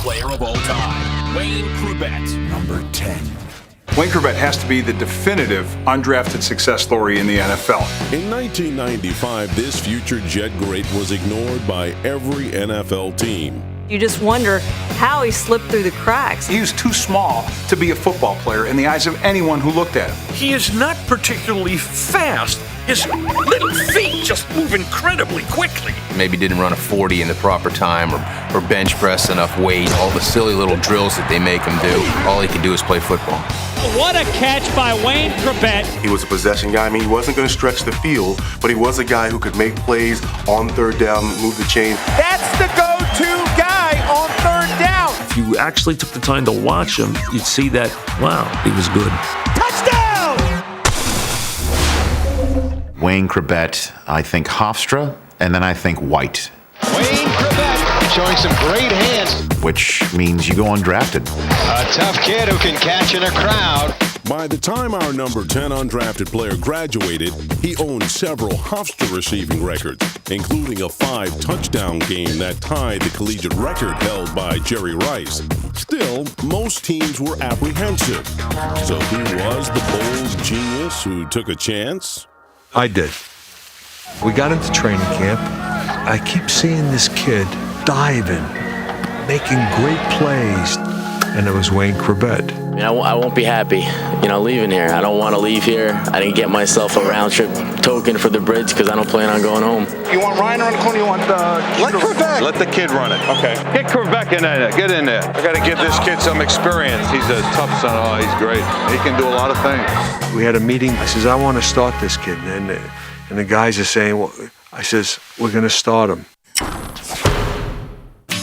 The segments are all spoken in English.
player of all time, Wayne Chrebet. Number 10. Wayne Chrebet has to be the definitive undrafted success story in the NFL. In 1995, this future Jet great was ignored by every NFL team. You just wonder how he slipped through the cracks. He was too small to be a football player in the eyes of anyone who looked at him. He is not particularly fast. His little feet just move incredibly quickly. Maybe didn't run a 40 in the proper time or bench press enough weight. All the silly little drills that they make him do. All he can do is play football. What a catch by Wayne Chrebet. He was a possession guy. I mean, he wasn't going to stretch the field, but he was a guy who could make plays on third down, move the chain. That's the go-to guy on third down. If you actually took the time to watch him, you'd see that, wow, he was good. Touchdown! Wayne Chrebet, I think Hofstra, and then I think White. Wayne Chrebet showing some great hands. Which means you go undrafted. A tough kid who can catch in a crowd. By the time our number 10 undrafted player graduated, he owned several Hofstra receiving records, including a 5-touchdown game that tied the collegiate record held by Jerry Rice. Still, most teams were apprehensive. So who was the bold genius who took a chance? I did. We got into training camp. I keep seeing this kid diving, making great plays, and it was Wayne Chrebet. I won't be happy, leaving here. I don't want to leave here. I didn't get myself a round trip token for the bridge because I don't plan on going home. You want Ryan around the corner? You want Let Chrebet. Let the kid run it. Okay. Get Chrebet in there. Get in there. I got to give this kid some experience. He's a tough son. Oh, he's great. He can do a lot of things. We had a meeting. I says, I want to start this kid. And the guys are saying, well, I says, we're going to start him.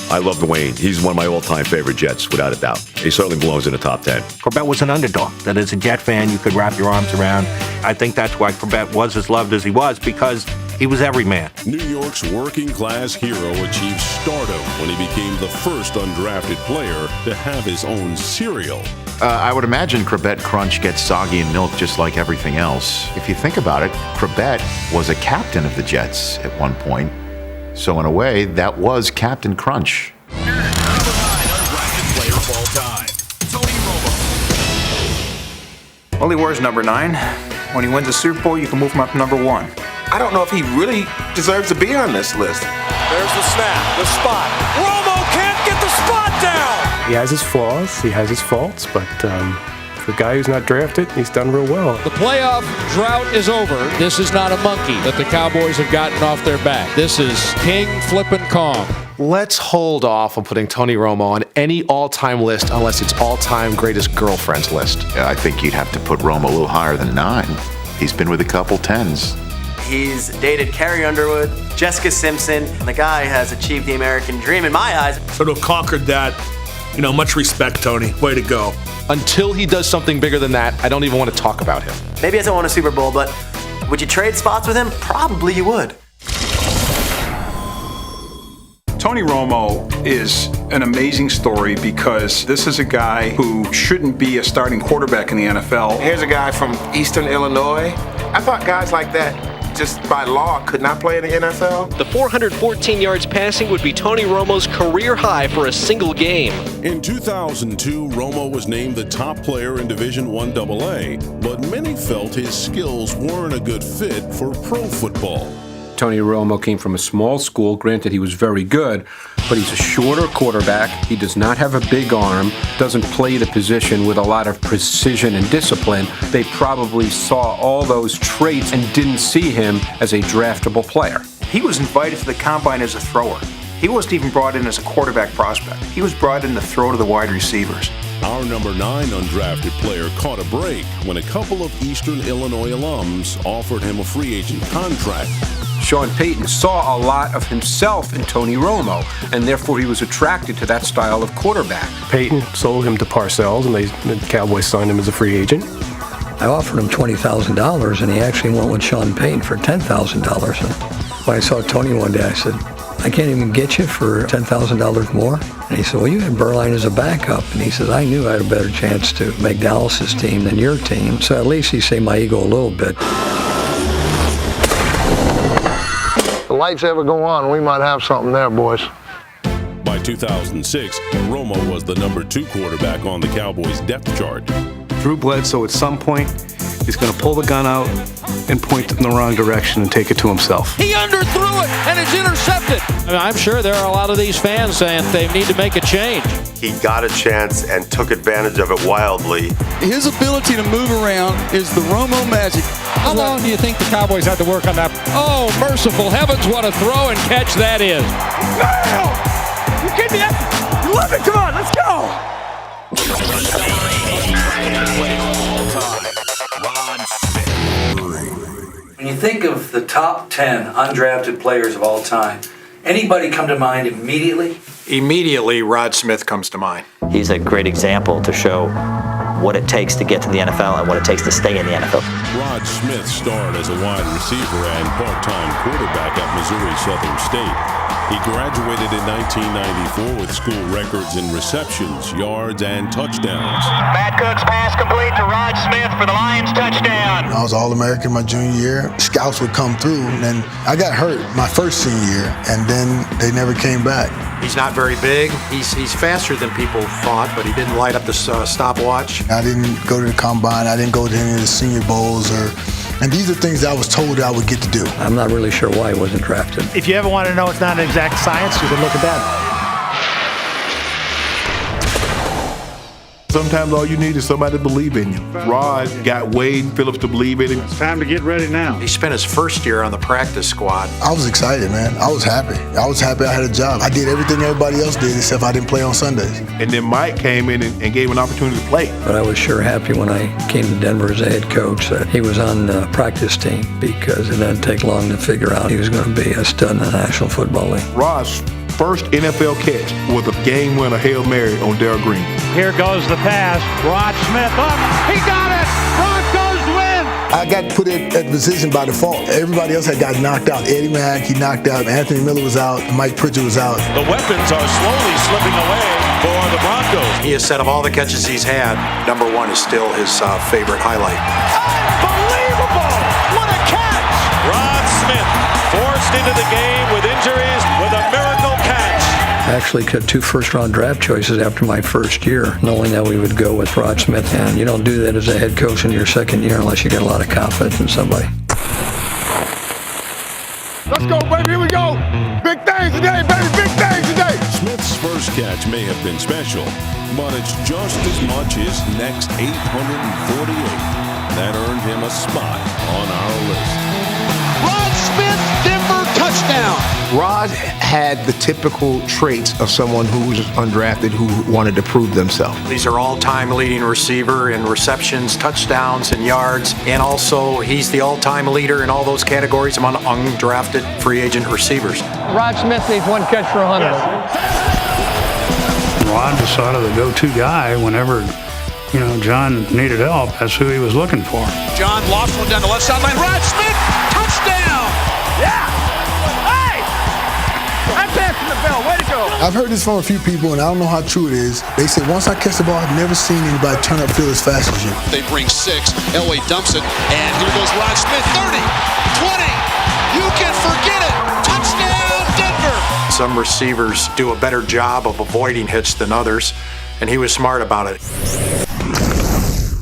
I love Wayne. He's one of my all-time favorite Jets, without a doubt. He certainly belongs in the top 10. Chrebet was an underdog that as a Jet fan you could wrap your arms around. I think that's why Chrebet was as loved as he was, because he was every man. New York's working-class hero achieved stardom when he became the first undrafted player to have his own cereal. I would imagine Chrebet Crunch gets soggy in milk just like everything else. If you think about it, Chrebet was a captain of the Jets at one point. So in a way, that was Captain Crunch. Number 9 undrafted player of all time, Tony Romo. Well, he wears number 9. When he wins a Super Bowl, you can move him up to number 1. I don't know if he really deserves to be on this list. There's the snap, the spot. Romo can't get the spot down. He has his flaws, he has his faults, but for a guy who's not drafted, he's done real well. The playoff drought is over. This is not a monkey that the Cowboys have gotten off their back. This is King flippin' Kong. Let's hold off on putting Tony Romo on any all-time list unless it's all-time greatest girlfriends list. I think you'd have to put Roma a little higher than 9. He's been with a couple 10s. He's dated Carrie Underwood, Jessica Simpson, and the guy has achieved the American dream in my eyes. So to have conquered that, much respect, Tony. Way to go. Until he does something bigger than that, I don't even want to talk about him. Maybe he hasn't won a Super Bowl, but would you trade spots with him? Probably you would. Tony Romo is an amazing story because this is a guy who shouldn't be a starting quarterback in the NFL. Here's a guy from Eastern Illinois. I thought guys like that, just by law, could not play in the NFL. The 414 yards passing would be Tony Romo's career high for a single game. In 2002, Romo was named the top player in Division I AA, but many felt his skills weren't a good fit for pro football. Tony Romo came from a small school. Granted, he was very good, but he's a shorter quarterback. He does not have a big arm, doesn't play the position with a lot of precision and discipline. They probably saw all those traits and didn't see him as a draftable player. He was invited to the combine as a thrower. He wasn't even brought in as a quarterback prospect. He was brought in to throw to the wide receivers. Our number 9 undrafted player caught a break when a couple of Eastern Illinois alums offered him a free agent contract. Sean Payton saw a lot of himself in Tony Romo, and therefore he was attracted to that style of quarterback. Payton sold him to Parcells, and the Cowboys signed him as a free agent. I offered him $20,000, and he actually went with Sean Payton for $10,000. And when I saw Tony one day, I said, I can't even get you for $10,000 more. And he said, well, you had Berline as a backup. And he said, I knew I had a better chance to make Dallas's team than your team. So at least he saved my ego a little bit. The lights ever go on, we might have something there, boys. By 2006, Romo was the number 2 quarterback on the Cowboys' depth chart. Drew Bledsoe at some point is going to pull the gun out and point it in the wrong direction and take it to himself. He underthrew it, and it's intercepted. I'm sure there are a lot of these fans saying they need to make a change. He got a chance and took advantage of it wildly. His ability to move around is the Romo magic. How long do you think the Cowboys had to work on that? Oh, merciful heavens, what a throw and catch that is. No! You kidding me? You love it? Come on, let's go! When you think of the top 10 undrafted players of all time, anybody come to mind immediately? Immediately, Rod Smith comes to mind. He's a great example to show what it takes to get to the NFL and what it takes to stay in the NFL. Rod Smith starred as a wide receiver and part-time quarterback at Missouri Southern State. He graduated in 1994 with school records in receptions, yards, and touchdowns. Matt Cook's pass complete to Rod Smith for the Lions touchdown. I was All-American my junior year. Scouts would come through, and then I got hurt my first senior year, and then they never came back. He's not very big. He's faster than people thought, but he didn't light up the stopwatch. I didn't go to the combine. I didn't go to any of the senior bowls and these are things that I was told I would get to do. I'm not really sure why he wasn't drafted. If you ever want to know it's not an exact science, you can look at that. Sometimes all you need is somebody to believe in you. Rod got Wade Phillips to believe in him. It's time to get ready now. He spent his first year on the practice squad. I was excited, man. I was happy. I was happy I had a job. I did everything everybody else did except I didn't play on Sundays. And then Mike came in and gave an opportunity to play. But I was sure happy when I came to Denver as a head coach that he was on the practice team because it didn't take long to figure out he was going to be a stud in the National Football League. Rod's first NFL catch was a game-winner Hail Mary on Darrell Green. Here goes the pass. Rod Smith up. He got it. Broncos win. I got put in at position by default. Everybody else had got knocked out. Eddie Mack, he knocked out. Anthony Miller was out. Mike Pritchard was out. The weapons are slowly slipping away for the Broncos. He has said of all the catches he's had, number 1 is still his favorite highlight. Unbelievable! What a catch! Rod Smith forced into the game with injuries with a miracle catch. I actually got 2 first-round draft choices after my first year, knowing that we would go with Rod Smith. And you don't do that as a head coach in your second year unless you get a lot of confidence in somebody. Let's go, baby. Here we go. Big things today, baby. Big things today. Smith's first catch may have been special, but it's just as much his next 848 that earned him a spot on our list. Rod Smith, Denver touchdown. Rod had the typical traits of someone who was undrafted who wanted to prove themselves. He's our all-time leading receiver in receptions, touchdowns, and yards. And also, he's the all-time leader in all those categories among undrafted free agent receivers. Rod Smith needs 1 catch for 100. Rod was sort of the go-to guy whenever, John needed help. That's who he was looking for. John lost one down the left sideline. Rod Smith, touchdown! Yeah! Hey! I'm passing the bell. Way to go! I've heard this from a few people, and I don't know how true it is. They say, once I catch the ball, I've never seen anybody turn upfield as fast as you. They bring 6. Elway dumps it, and here goes Rod Smith. 30, 20. You can forget it. Touchdown, Denver! Some receivers do a better job of avoiding hits than others, and he was smart about it.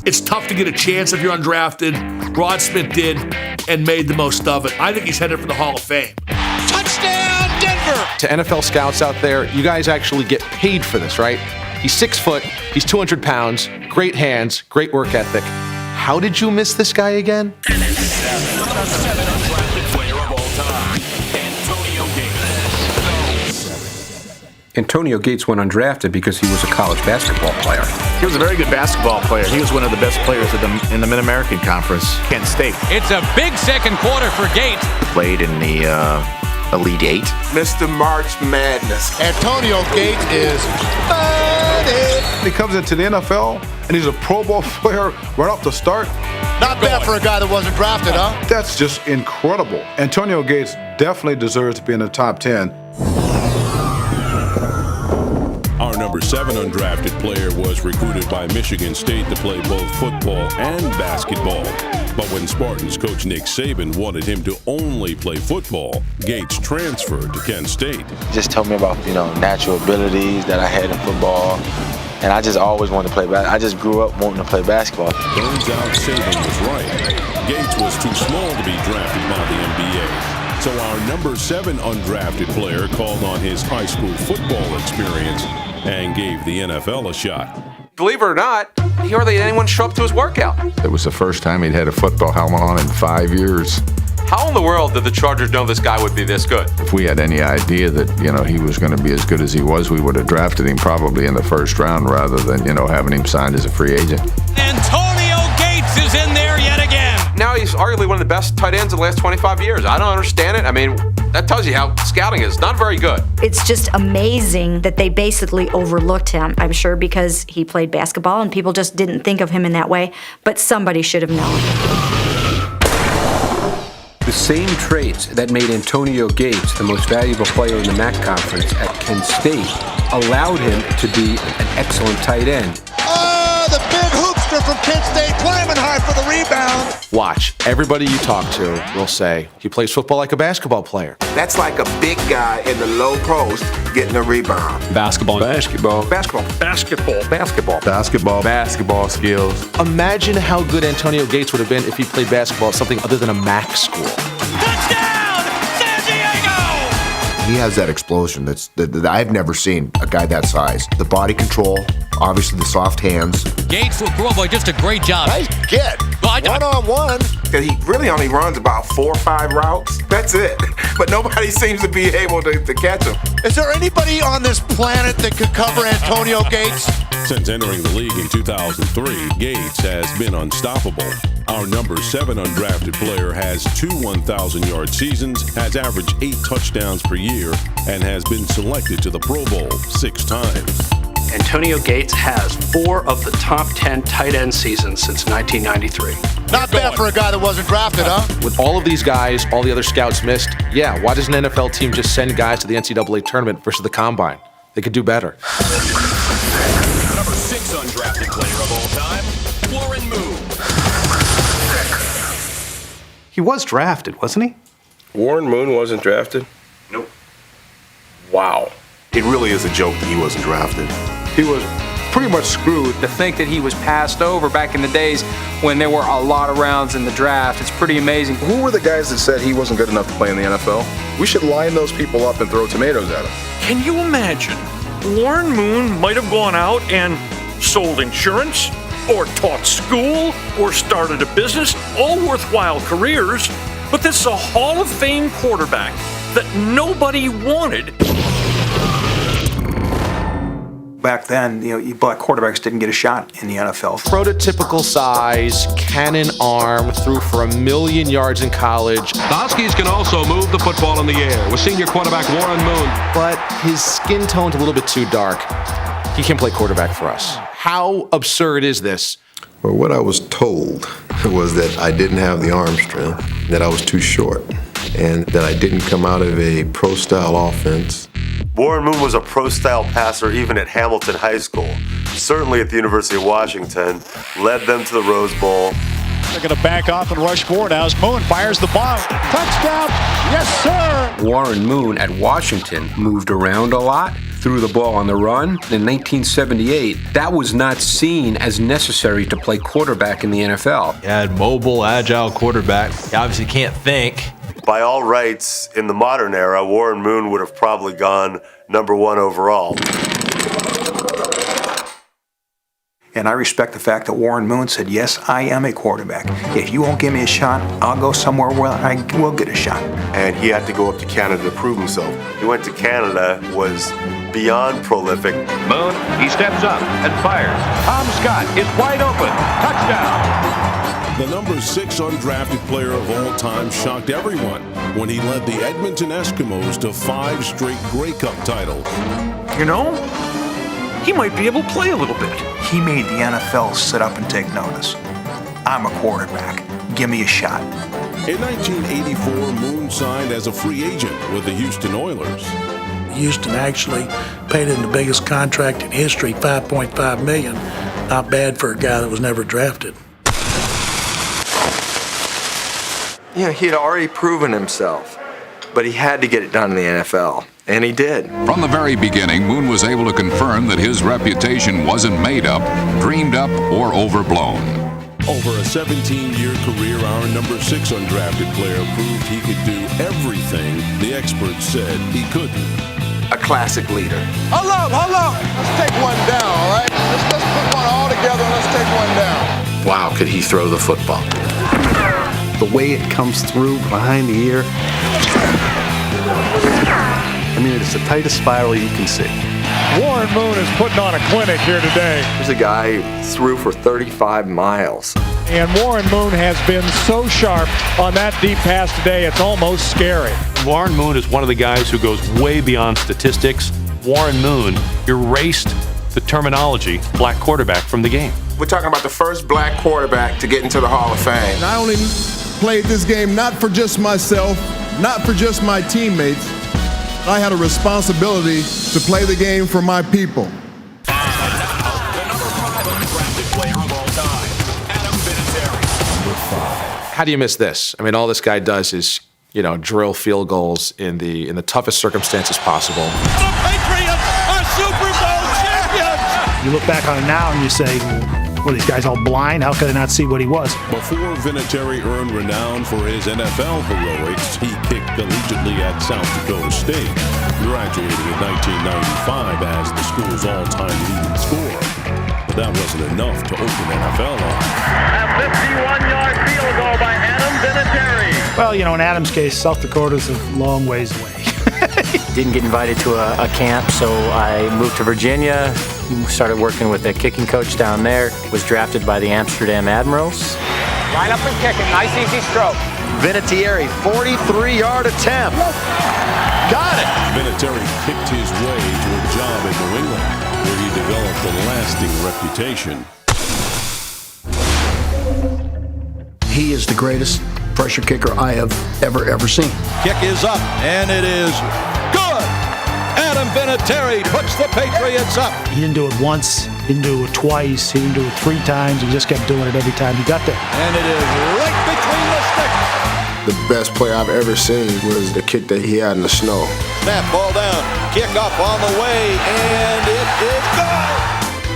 It's tough to get a chance if you're undrafted. Rod Smith did and made the most of it. I think he's headed for the Hall of Fame. Touchdown, Denver! To NFL scouts out there, you guys actually get paid for this, right? He's 6 foot, he's 200 pounds, great hands, great work ethic. How did you miss this guy again? Number 7 undrafted player of all time, Antonio Gates. Antonio Gates went undrafted because he was a college basketball player. He was a very good basketball player. He was one of the best players in the Mid-American Conference, Kent State. It's a big second quarter for Gates. Played in the Elite 8. Mr. March Madness. Antonio Gates is funny. He comes into the NFL, and he's a Pro Bowl player right off the start. Not bad for a guy that wasn't drafted, huh? That's just incredible. Antonio Gates definitely deserves to be in the top 10. Our number number 7 undrafted player was recruited by Michigan State to play both football and basketball. But when Spartans coach Nick Saban wanted him to only play football, Gates transferred to Kent State. Just told me about, natural abilities that I had in football. And I just always wanted to play basketball. I just grew up wanting to play basketball. Turns out Saban was right. Gates was too small to be drafted by the NBA. So our number 7 undrafted player called on his high school football experience and gave the NFL a shot. Believe it or not, he hardly had anyone show up to his workout. It was the first time he'd had a football helmet on in 5 years. How in the world did the Chargers know this guy would be this good? If we had any idea that, he was going to be as good as he was, we would have drafted him probably in the first round rather than, having him signed as a free agent. Antonio Gates is in there yet again. Now he's arguably one of the best tight ends in the last 25 years. I don't understand it. I mean, that tells you how scouting is. Not very good. It's just amazing that they basically overlooked him, I'm sure, because he played basketball and people just didn't think of him in that way. But somebody should have known. The same traits that made Antonio Gates the most valuable player in the MAC conference at Kent State allowed him to be an excellent tight end. Oh, the big hoopster from Kent State climbing hard for the rebound. Watch. Everybody you talk to will say he plays football like a basketball player. That's like a big guy in the low post getting a rebound. Basketball. Basketball. Basketball skills. Imagine how good Antonio Gates would have been if he played basketball at something other than a MAC school. Touchdown, San Diego! He has that explosion that I've never seen a guy that size. The body control, obviously the soft hands. Gates will throw, boy, just a great job. Nice get. One-on-one. He really only runs about 4 or 5 routes. That's it. But nobody seems to be able to catch him. Is there anybody on this planet that could cover Antonio Gates? Since entering the league in 2003, Gates has been unstoppable. Our number 7 undrafted player has 2 1,000-yard seasons, has averaged 8 touchdowns per year, and has been selected to the Pro Bowl 6 times. Antonio Gates has 4 of the top 10 tight end seasons since 1993. Not bad for a guy that wasn't drafted, huh? With all of these guys, all the other scouts missed, why does an NFL team just send guys to the NCAA tournament versus the combine? They could do better. Number 6 undrafted player of all time, Warren Moon. He was drafted, wasn't he? Warren Moon wasn't drafted? Nope. Wow. It really is a joke that he wasn't drafted. He was pretty much screwed. To think that he was passed over back in the days when there were a lot of rounds in the draft, it's pretty amazing. Who were the guys that said he wasn't good enough to play in the NFL? We should line those people up and throw tomatoes at him. Can you imagine? Warren Moon might have gone out and sold insurance, or taught school, or started a business, all worthwhile careers, but this is a Hall of Fame quarterback that nobody wanted. Back then, black quarterbacks didn't get a shot in the NFL. Prototypical size, cannon arm, threw for 1,000,000 yards in college. The Huskies can also move the football in the air with senior quarterback Warren Moon. But his skin tone's a little bit too dark. He can't play quarterback for us. How absurd is this? Well, what I was told was that I didn't have the arm strength, that I was too short, and that I didn't come out of a pro-style offense. Warren Moon was a pro-style passer even at Hamilton High School. Certainly at the University of Washington, led them to the Rose Bowl. They're going to back off and rush forward now as Moon fires the ball. Touchdown! Yes, sir! Warren Moon at Washington moved around a lot, threw the ball on the run. In 1978, that was not seen as necessary to play quarterback in the NFL. You had mobile, agile quarterback. You obviously can't think. By all rights, in the modern era, Warren Moon would have probably gone number 1 overall. And I respect the fact that Warren Moon said, yes, I am a quarterback. If you won't give me a shot, I'll go somewhere where I will get a shot. And he had to go up to Canada to prove himself. He went to Canada, was beyond prolific. Moon, he steps up and fires. Tom Scott is wide open. Touchdown. The number 6 undrafted player of all time shocked everyone when he led the Edmonton Eskimos to 5 straight Grey Cup titles. He might be able to play a little bit. He made the NFL sit up and take notice. I'm a quarterback. Give me a shot. In 1984, Moon signed as a free agent with the Houston Oilers. Houston actually paid him the biggest contract in history, $5.5 million. Not bad for a guy that was never drafted. You know, he had already proven himself, but he had to get it done in the NFL, and he did. From the very beginning, Moon was able to confirm that his reputation wasn't made up, dreamed up, or overblown. Over a 17-year career, our number 6 undrafted player proved he could do everything the experts said he couldn't. A classic leader. Hold on. Let's take one down, all right? Let's put one all together and let's take one down. Wow, could he throw the football? The way it comes through behind the ear. I mean, it's the tightest spiral you can see. Warren Moon is putting on a clinic here today. There's a guy who threw for 35 miles. And Warren Moon has been so sharp on that deep pass today, it's almost scary. Warren Moon is one of the guys who goes way beyond statistics. Warren Moon erased the terminology black quarterback from the game. We're talking about the first black quarterback to get into the Hall of Fame. I only played this game not for just myself, not for just my teammates. I had a responsibility to play the game for my people. How do you miss this? I mean, all this guy does is, drill field goals in the toughest circumstances possible. The Patriots are Super Bowl champions! You look back on it now and you say, well, these guys all blind? How could they not see what he was? Before Vinatieri earned renown for his NFL heroics, he kicked collegiately at South Dakota State, graduating in 1995 as the school's all-time leading scorer. But that wasn't enough to open NFL on. A 51-yard field goal by Adam Vinatieri. Well, in Adam's case, South Dakota's a long ways away. Didn't get invited to a camp, so I moved to Virginia, started working with a kicking coach down there, was drafted by the Amsterdam Admirals. Line up and kick it. Nice, easy stroke. Vinatieri, 43-yard attempt. Got it. Vinatieri picked his way to a job in New England, where he developed a lasting reputation. He is the greatest pressure kicker I have ever seen. Kick is up, and it is good. Adam Vinatieri puts the Patriots up. He didn't do it once, he didn't do it twice, he didn't do it 3 times. He just kept doing it every time he got there. And it is right between the sticks. The best play I've ever seen was the kick that he had in the snow. Snap, ball down, kick up on the way, and it is good.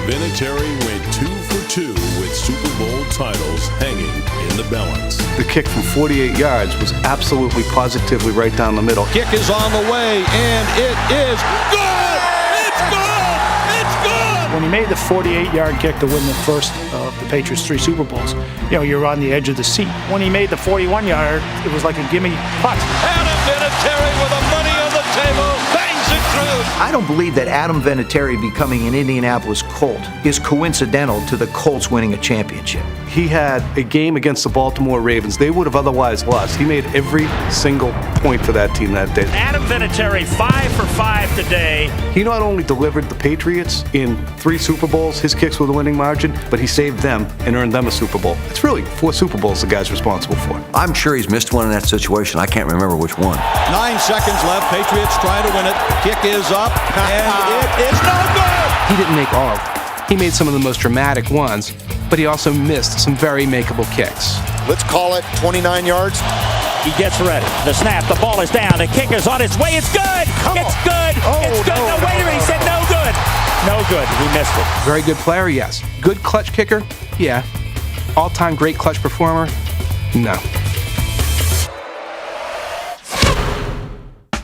Vinatieri went 2 for 2 with Super Bowl titles hanging in the balance. The kick from 48 yards was absolutely positively right down the middle. Kick is on the way, and it is good! It's good! It's good! When he made the 48-yard kick to win the first of the Patriots' 3 Super Bowls, you're on the edge of the seat. When he made the 41-yard, it was like a gimme putt. Adam Vinatieri with the money on the table, bangs it through. I don't believe that Adam Vinatieri becoming an Indianapolis Colt is coincidental to the Colts winning a championship. He had a game against the Baltimore Ravens. They would have otherwise lost. He made every single point for that team that day. Adam Vinatieri, 5 for 5 today. He not only delivered the Patriots in 3 Super Bowls, his kicks were the winning margin, but he saved them and earned them a Super Bowl. It's really 4 Super Bowls the guy's responsible for. I'm sure he's missed one in that situation. I can't remember which one. 9 seconds left. Patriots trying to win it. Kick is up, and it is no good. He didn't make all of them. He made some of the most dramatic ones, but he also missed some very makeable kicks. Let's call it 29 yards. He gets ready. The snap, the ball is down. The kick is on its way. It's good. It's good. It's good. No, wait a minute. He said no good. No good. He missed it. Very good player, yes. Good clutch kicker, yeah. All-time great clutch performer, no.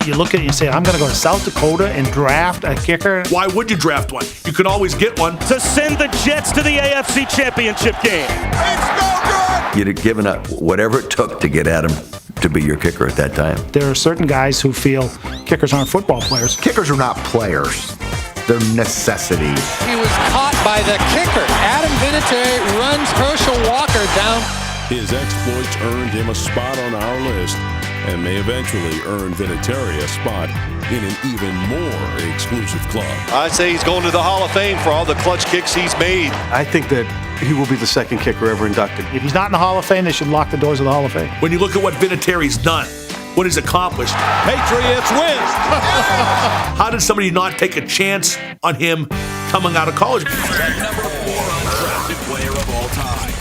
You look at it and say, I'm going to go to South Dakota and draft a kicker. Why would you draft one? You could always get one. To send the Jets to the AFC Championship game. It's no good. You'd have given up whatever it took to get Adam to be your kicker at that time. There are certain guys who feel kickers aren't football players. Kickers are not players. They're necessities. He was caught by the kicker. Adam Vinatieri runs Herschel Walker down. His exploits earned him a spot on our list and may eventually earn Vinatieri a spot in an even more exclusive club. I say he's going to the Hall of Fame for all the clutch kicks he's made. I think that he will be the second kicker ever inducted. If he's not in the Hall of Fame, they should lock the doors of the Hall of Fame. When you look at what Vinatieri's done, what he's accomplished. Patriots win. How did somebody not take a chance on him coming out of college? Number 4 undrafted player of all time,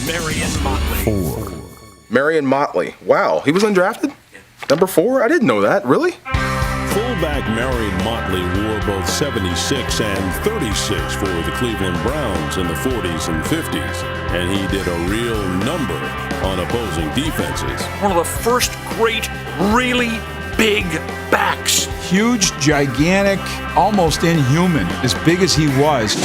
Marion Motley. Marion Motley. Wow, he was undrafted? Number 4? I didn't know that. Really? Fullback Marion Motley wore both 76 and 36 for the Cleveland Browns in the 40s and 50s, and he did a real number on opposing defenses. One of the first great, really big backs. Huge, gigantic, almost inhuman, as big as he was.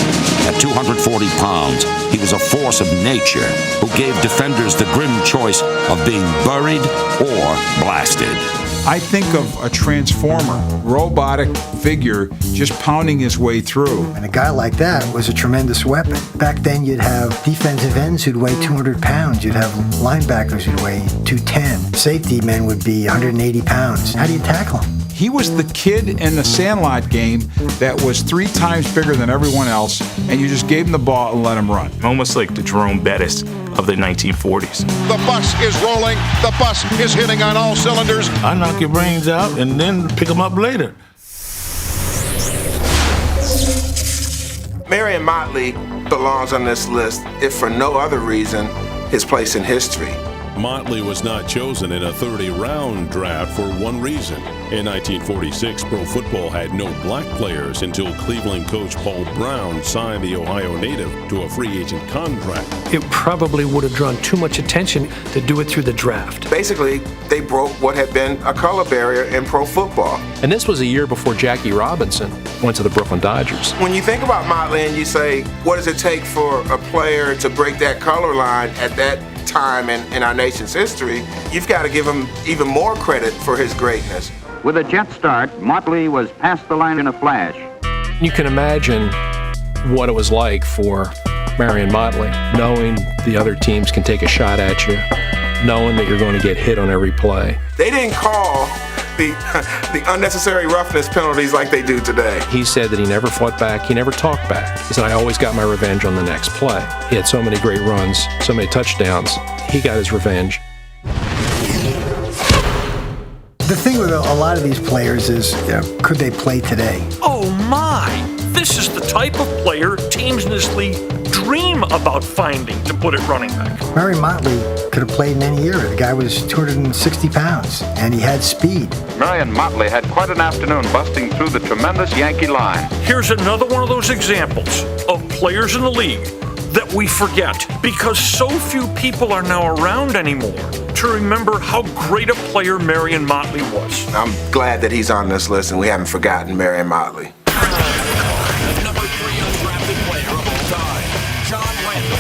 At 240 pounds, he was a force of nature who gave defenders the grim choice of being buried or blasted. I think of a transformer, robotic figure just pounding his way through. And a guy like that was a tremendous weapon. Back then you'd have defensive ends who'd weigh 200 pounds. You'd have linebackers who'd weigh 210. Safety men would be 180 pounds. How do you tackle them? He was the kid in the Sandlot game that was 3 times bigger than everyone else, and you just gave him the ball and let him run. Almost like the Jerome Bettis of the 1940s. The bus is rolling. The bus is hitting on all cylinders. I knock your brains out and then pick them up later. Marion Motley belongs on this list, if for no other reason, his place in history. Motley was not chosen in a 30-round draft for one reason. In 1946, pro football had no black players until Cleveland coach Paul Brown signed the Ohio native to a free agent contract. It probably would have drawn too much attention to do it through the draft. Basically, they broke what had been a color barrier in pro football. And this was a year before Jackie Robinson went to the Brooklyn Dodgers. When you think about Motley and you say, what does it take for a player to break that color line at that time in our nation's history, you've got to give him even more credit for his greatness. With a jet start, Motley was past the line in a flash. You can imagine what it was like for Marion Motley, knowing the other teams can take a shot at you, knowing that you're going to get hit on every play. They didn't call the unnecessary roughness penalties like they do today. He said that he never fought back, he never talked back. He said, I always got my revenge on the next play. He had so many great runs, so many touchdowns. He got his revenge. The thing with a lot of these players is, could they play today? Oh my! This is the type of player teams in this league dream about finding to put at running back. Marion Motley could have played in any era. The guy was 260 pounds, and he had speed. Marion Motley had quite an afternoon busting through the tremendous Yankee line. Here's another one of those examples of players in the league that we forget because so few people are now around anymore to remember how great a player Marion Motley was. I'm glad that he's on this list and we haven't forgotten Marion Motley. Number 3 undrafted player of all time, John Randall.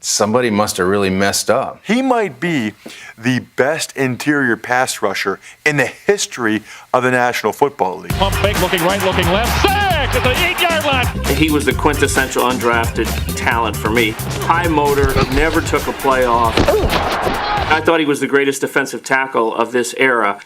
Somebody must have really messed up. He might be the best interior pass rusher in the history of the National Football League. Pump fake, looking right, looking left. Sack at the 8-yard line. He was the quintessential undrafted talent for me. High motor, never took a play off. I thought he was the greatest defensive tackle of this era.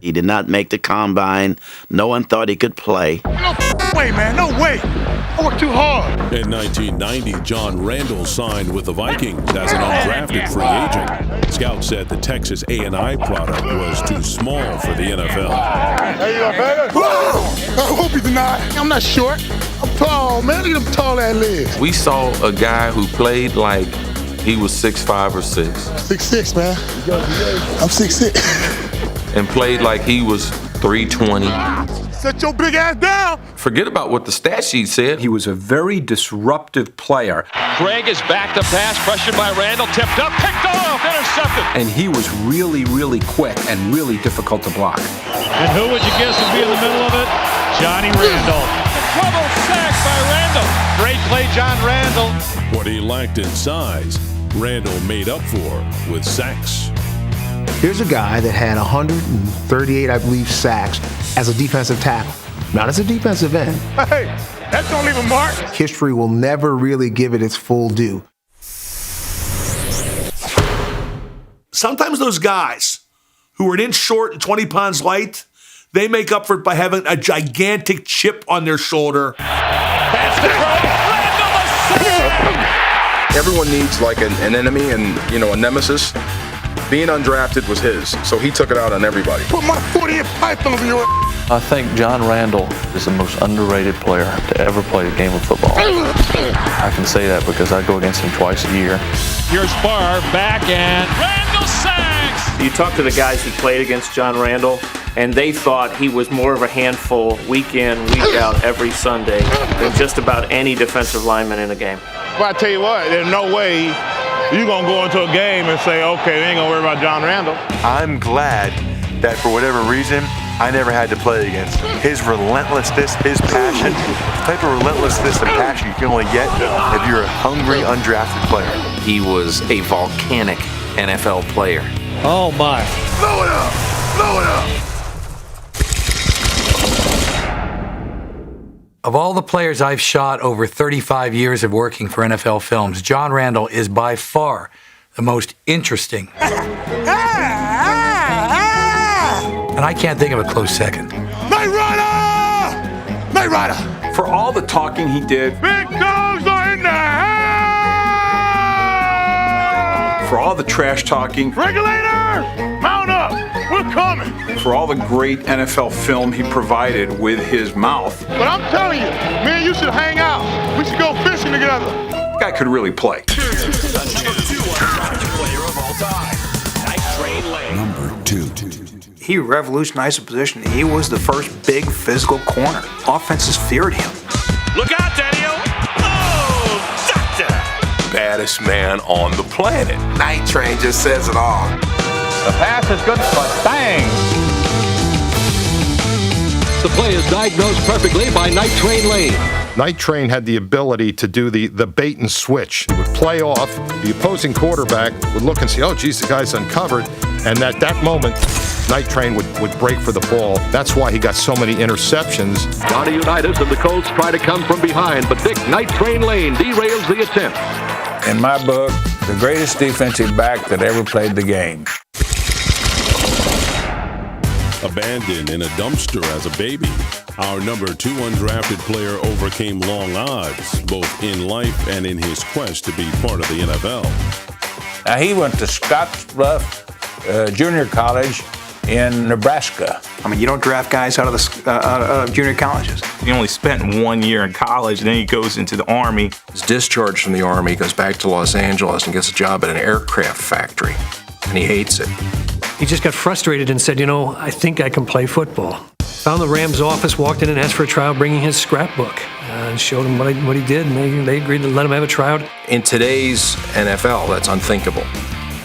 He did not make the combine. No one thought he could play. No way, man. No way. I worked too hard. In 1990, John Randall signed with the Vikings as an undrafted free agent. Scouts said the Texas A&I product was too small for the NFL. There you go, baby. I hope he's not. I'm not short. I'm tall, man. Look at them tall ass legs. We saw a guy who played like he was 6'5" or 6. 6'6", man. I'm 6'6". And played like he was 320. Set your big ass down. Forget about what the stat sheet said. He was a very disruptive player. Greg is back to pass, pressured by Randall, tipped up, picked off, intercepted. And he was really, really quick and really difficult to block. And who would you guess would be in the middle of it? Johnny Randall. Trouble sack by Randall. Great play, John Randall. What he lacked in size, Randall made up for with sacks. Here's a guy that had 138, I believe, sacks as a defensive tackle, not as a defensive end. Hey, that don't leave a mark. History will never really give it its full due. Sometimes those guys who are an inch short and 20 pounds light, they make up for it by having a gigantic chip on their shoulder. That's the throw. Randall, a sack. Everyone needs like an enemy and, a nemesis. Being undrafted was his, so he took it out on everybody. Put my 40-inch pipe over your I think John Randall is the most underrated player to ever play a game of football. I can say that because I go against him twice a year. Here's Barr back and Randall sacks! You talk to the guys who played against John Randall, and they thought he was more of a handful week in, week out, every Sunday than just about any defensive lineman in a game. Well, I tell you what, there's no way you're going to go into a game and say, okay, we ain't going to worry about John Randall. I'm glad that for whatever reason, I never had to play against him. His relentlessness, his passion, the type of relentlessness and passion you can only get if you're a hungry, undrafted player. He was a volcanic NFL player. Oh, my. Blow it up! Blow it up! Of all the players I've shot over 35 years of working for NFL Films, John Randall is by far the most interesting. And I can't think of a close second. Knight Rider! Knight Rider! For all the talking he did, Big dogs are in the house! for all the trash talking, Regulator! Mount up! We're coming! for all the great NFL film he provided with his mouth. But I'm telling you, me and you should hang out. We should go fishing together. That guy could really play. Number 2. He revolutionized the position. He was the first big physical corner. Offenses feared him. Look out, Daniel! Oh, doctor! Baddest man on the planet. Night Train just says it all. The pass is good, but bang! The play is diagnosed perfectly by Night Train Lane. Night Train had the ability to do the bait and switch. He would play off, the opposing quarterback would look and see, oh, geez, the guy's uncovered. And at that moment, Night Train would break for the ball. That's why he got so many interceptions. Johnny Unitas and the Colts try to come from behind, but Dick Night Train Lane derails the attempt. In my book, the greatest defensive back that ever played the game. Abandoned in a dumpster as a baby, our number 2 undrafted player overcame long odds, both in life and in his quest to be part of the NFL. Now, he went to Scottsbluff Junior College in Nebraska. I mean, you don't draft guys out of junior colleges. He only spent 1 year in college, and then he goes into the Army. He's discharged from the Army, goes back to Los Angeles and gets a job at an aircraft factory, and he hates it. He just got frustrated and said, I think I can play football. Found the Rams office, walked in and asked for a tryout, bringing his scrapbook, and showed him what he did, and they agreed to let him have a tryout. In today's NFL, that's unthinkable.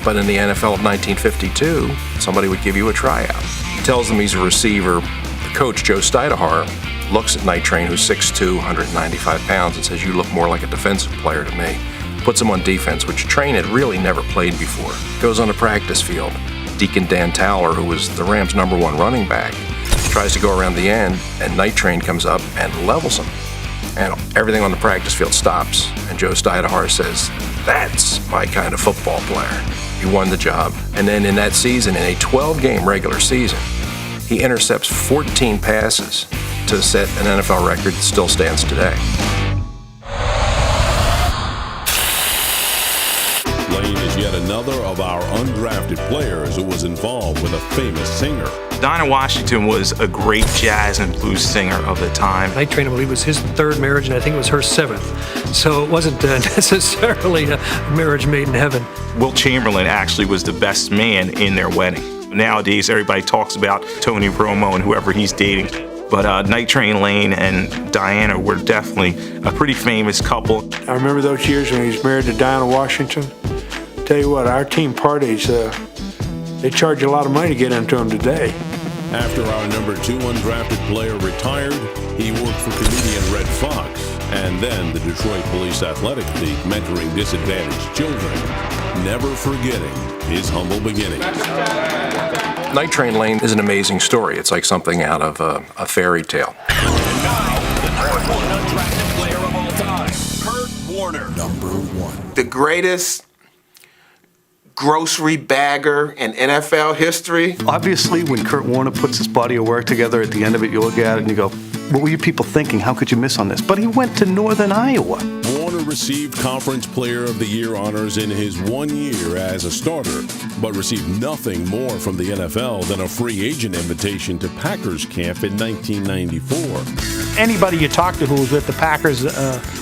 But in the NFL of 1952, somebody would give you a tryout. He tells them he's a receiver. The coach, Joe Stidehar, looks at Night Train, who's 6'2", 195 pounds, and says, you look more like a defensive player to me. Puts him on defense, which Train had really never played before. Goes on the practice field. Deacon Dan Towler, who was the Rams' #1 running back, tries to go around the end, and Night Train comes up and levels him. And everything on the practice field stops, and Joe Stidehar says, that's my kind of football player. He won the job. And then in that season, in a 12-game regular season, he intercepts 14 passes to set an NFL record that still stands today. Lane is yet another of our undrafted players who was involved with a famous singer. Dinah Washington was a great jazz and blues singer of the time. Night Train, I believe, was his 3rd marriage, and I think it was her 7th. So it wasn't necessarily a marriage made in heaven. Wilt Chamberlain actually was the best man in their wedding. Nowadays, everybody talks about Tony Romo and whoever he's dating. But Night Train Lane and Diana were definitely a pretty famous couple. I remember those years when he was married to Dinah Washington. Tell you what, our team parties, they charge a lot of money to get into them today. After our number 2 undrafted player retired, he worked for comedian Red Fox and then the Detroit Police Athletic League, mentoring disadvantaged children, never forgetting his humble beginnings. Night Train Lane is an amazing story. It's like something out of a fairy tale. And now, the #1 undrafted player of all time, Kurt Warner. Number 1. The greatest grocery bagger in NFL history. Obviously, when Kurt Warner puts his body of work together, at the end of it, you look at it and you go, what were you people thinking? How could you miss on this? But he went to northern Iowa. Warner received Conference Player of the Year honors in his 1 year as a starter, but received nothing more from the NFL than a free agent invitation to Packers camp in 1994. Anybody you talk to who was with the Packers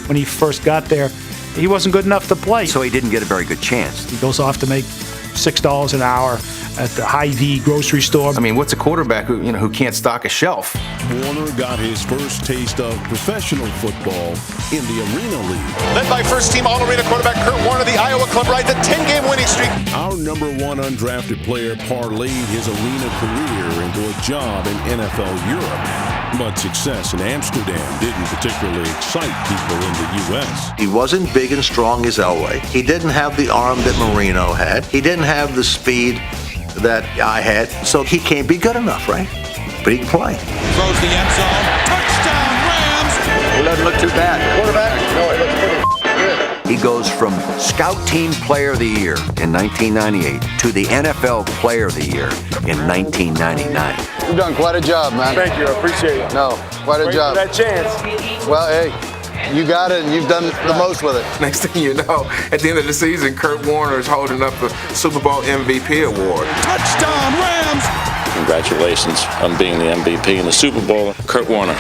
when he first got there, he wasn't good enough to play. So he didn't get a very good chance. He goes off to make $6 an hour at the Hy-Vee grocery store. I mean, what's a quarterback who can't stock a shelf? Warner got his first taste of professional football in the Arena League. Led by first-team All-Arena quarterback Kurt Warner, the Iowa club rides a 10-game winning streak. Our number one undrafted player parlayed his arena career into a job in NFL Europe. But success in Amsterdam didn't particularly excite people in the U.S. He wasn't big and strong as Elway. He didn't have the arm that Marino had. He didn't have the speed that I had. So he can't be good enough, right? But he can play. Throws the end zone. Touchdown, Rams! It doesn't look too bad. Quarterback? No, it looks pretty good. He goes from Scout Team Player of the Year in 1998 to the NFL Player of the Year in 1999. You've done quite a job, man. Thank you. I appreciate it. No, quite a job. That chance. Well, hey, you got it, and you've done the most with it. Next thing you know, at the end of the season, Kurt Warner is holding up the Super Bowl MVP award. Touchdown, Rams! Congratulations on being the MVP in the Super Bowl, Kurt Warner.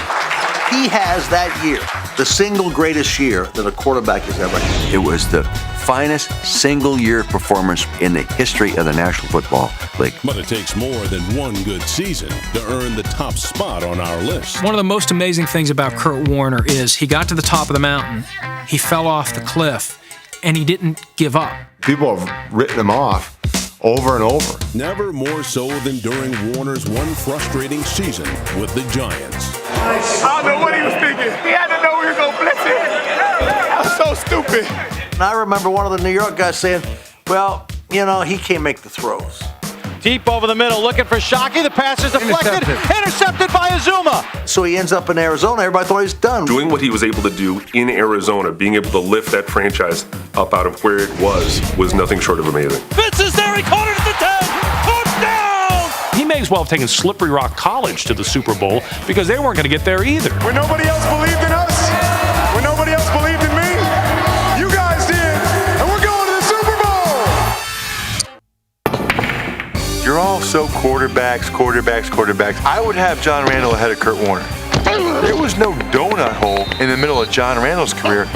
He has that year, the single greatest year that a quarterback has ever had. It was the finest single-year performance in the history of the National Football League. But it takes more than one good season to earn the top spot on our list. One of the most amazing things about Kurt Warner is he got to the top of the mountain, he fell off the cliff, and he didn't give up. People have written him off over and over. Never more so than during Warner's one frustrating season with the Giants. I don't know what he was thinking. He had to know we were going to blitz it. That was so stupid. And I remember one of the New York guys saying, well, he can't make the throws. Deep over the middle, looking for Shockey. The pass is deflected. Intercepted by Azuma. So he ends up in Arizona. Everybody thought he was done. Doing what he was able to do in Arizona, being able to lift that franchise up out of where it was nothing short of amazing. Fitz is there. He caught it at the 10. Touchdown! He may as well have taken Slippery Rock College to the Super Bowl because they weren't going to get there either. When nobody else believed in us, when nobody else believed in me, you guys did, and we're going to the Super Bowl! You're all so quarterbacks. I would have John Randall ahead of Kurt Warner. There was no donut hole in the middle of John Randall's career.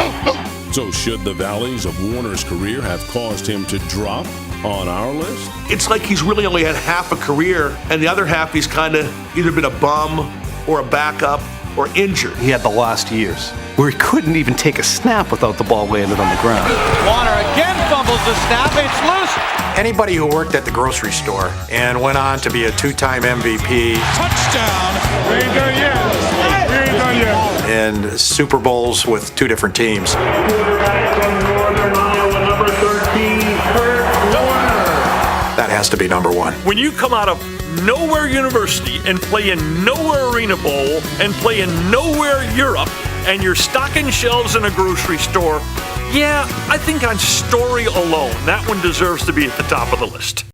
So should the valleys of Warner's career have caused him to drop on our list? It's like he's really only had half a career, and the other half he's kind of either been a bum or a backup or injured. He had the last years where he couldn't even take a snap without the ball landing on the ground. Warner again fumbles the snap. It's loose. Anybody who worked at the grocery store and went on to be a two-time MVP. Touchdown. We ain't done yet. We ain't done yet. And Super Bowls with two different teams. That has to be number one. When you come out of Nowhere University and play in Nowhere Arena Bowl and play in Nowhere Europe and you're stocking shelves in a grocery store, yeah, I think on story alone, that one deserves to be at the top of the list.